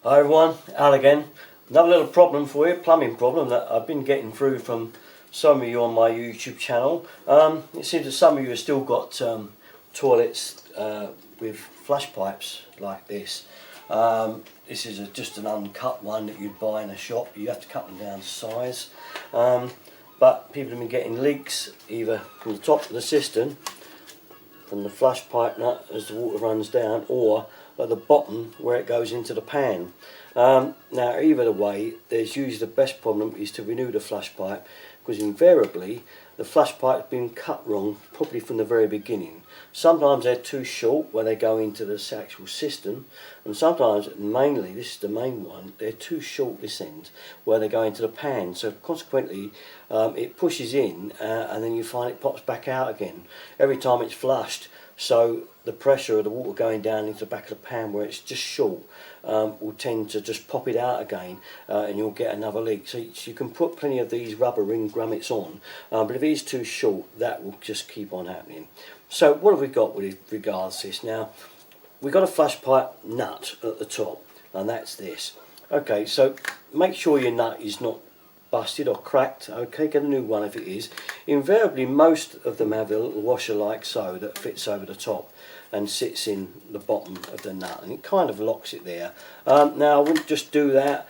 Hi everyone, Al again. Another little problem for you, plumbing problem that I've been getting through from some of you on my YouTube channel. It seems that some of you have still got toilets with flush pipes like this. This is just an uncut one that you'd buy in a shop. You have to cut them down to size. But people have been getting leaks either from the top of the cistern, from the flush pipe nut as the water runs down, or at the bottom where it goes into the pan. Now either way, there's usually the best problem is to renew the flush pipe, because invariably the flush pipe's been cut wrong, probably from the very beginning. Sometimes they're too short where they go into the actual cistern, and sometimes, mainly, this is the main one, they're too short this end where they go into the pan. So consequently it pushes in and then you find it pops back out again every time it's flushed. So the pressure of the water going down into the back of the pan where it's just short will tend to just pop it out again, and you'll get another leak. So you can put plenty of these rubber ring grummets on, but if it is too short, that will just keep on happening. So what have we got with regards to this? Now, we've got a flush pipe nut at the top, and that's this. Okay, so make sure your nut is not busted or cracked. Okay, get a new one if it is. Invariably most of them have a little washer like so that fits over the top and sits in the bottom of the nut, and it kind of locks it there. Now I wouldn't just do that.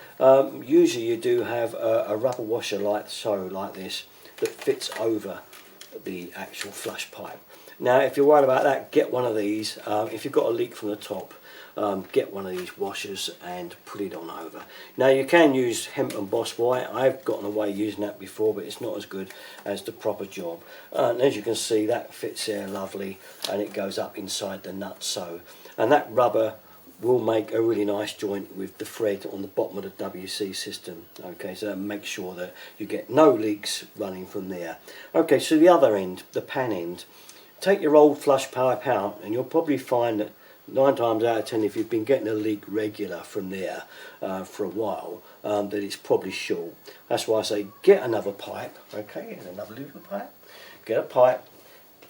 Usually you do have a rubber washer like so, like this, that fits over the actual flush pipe. Now if you're worried about that, get one of these. If you've got a leak from the top, get one of these washers and put it on over. Now you can use hemp and boss white. I've gotten away using that before, but it's not as good as the proper job. And as you can see, that fits there lovely, and it goes up inside the nut so. And that rubber will make a really nice joint with the thread on the bottom of the WC system. Okay, so make sure that you get no leaks running from there. Okay, so the other end, the pan end, take your old flush pipe out, and you'll probably find that 9 times out of 10, if you've been getting a leak regular from there for a while, that it's probably short. That's why I say get another pipe. Okay, and another little pipe. Get a pipe,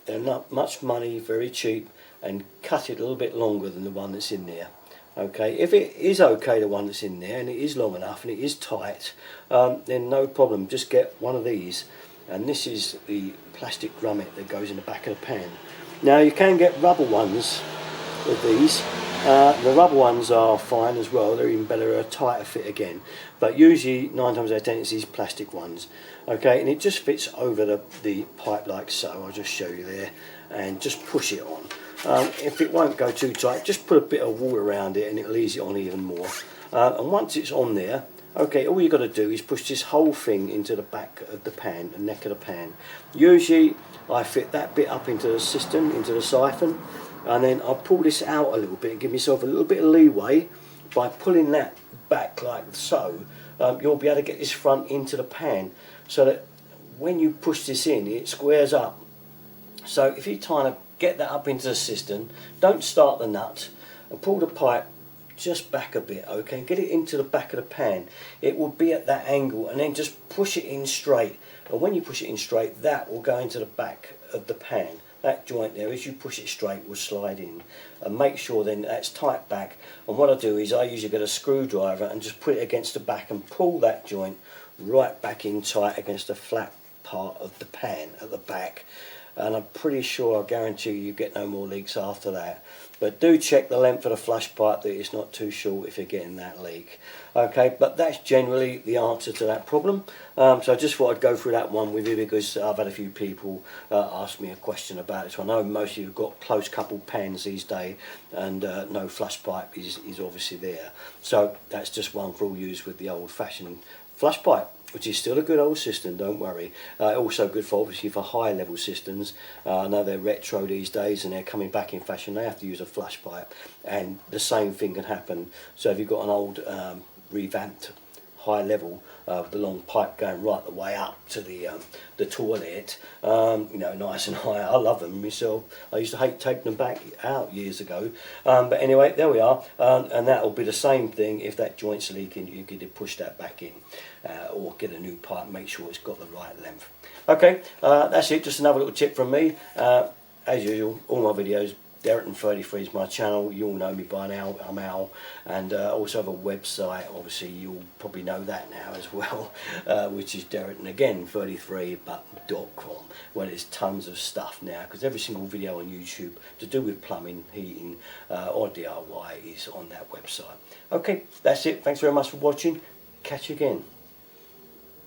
they're not much money, very cheap, and cut it a little bit longer than the one that's in there. Okay, if it is okay, the one that's in there, and it is long enough and it is tight, then no problem, just get one of these. And this is the plastic grommet that goes in the back of the pan. Now you can get rubber ones with these. The rubber ones are fine as well, they're even better, a tighter fit again, but usually 9 times out of 10 it's these plastic ones. Okay, and it just fits over the pipe like so. I'll just show you there, and just push it on. If it won't go too tight, just put a bit of wool around it and it'll ease it on even more. And once it's on there, okay, all you've got to do is push this whole thing into the back of the pan, the neck of the pan. Usually I fit that bit up into the cistern, into the siphon, and then I'll pull this out a little bit and give myself a little bit of leeway. By pulling that back like so, you'll be able to get this front into the pan, so that when you push this in, it squares up. So if you're trying to get that up into the cistern, don't start the nut, and pull the pipe just back a bit, okay, get it into the back of the pan. It will be at that angle, and then just push it in straight, and when you push it in straight, that will go into the back of the pan. That joint there, as you push it straight, will slide in, and make sure then that's tight back. And what I do is I usually get a screwdriver and just put it against the back and pull that joint right back in tight against the flat part of the pan at the back. And I'm pretty sure, I guarantee you get no more leaks after that. But do check the length of the flush pipe, that it's not too short if you're getting that leak. Okay, but that's generally the answer to that problem. So I just thought I'd go through that one with you, because I've had a few people ask me a question about this. I know most of you have got close coupled pans these days, and no flush pipe is obviously there. So that's just one for all used with the old fashioned flush pipe, which is still a good old cistern, don't worry. Also good for, obviously, for high level cisterns. I know they're retro these days and they're coming back in fashion. They have to use a flush pipe, and the same thing can happen. So if you've got an old revamped high level with the long pipe going right the way up to the toilet, you know, nice and high. I love them myself. I used to hate taking them back out years ago, but anyway, there we are. And that will be the same thing if that joint's leaking. You could push that back in, or get a new pipe, make sure it's got the right length. Okay, that's it, just another little tip from me. As usual, all my videos Derrickton33 is my channel. You all know me by now. I'm Al, and also have a website. Obviously, you'll probably know that now as well, which is Derrickton again 33.com. Well, there's tons of stuff now because every single video on YouTube to do with plumbing, heating, or DIY is on that website. Okay, that's it. Thanks very much for watching. Catch you again.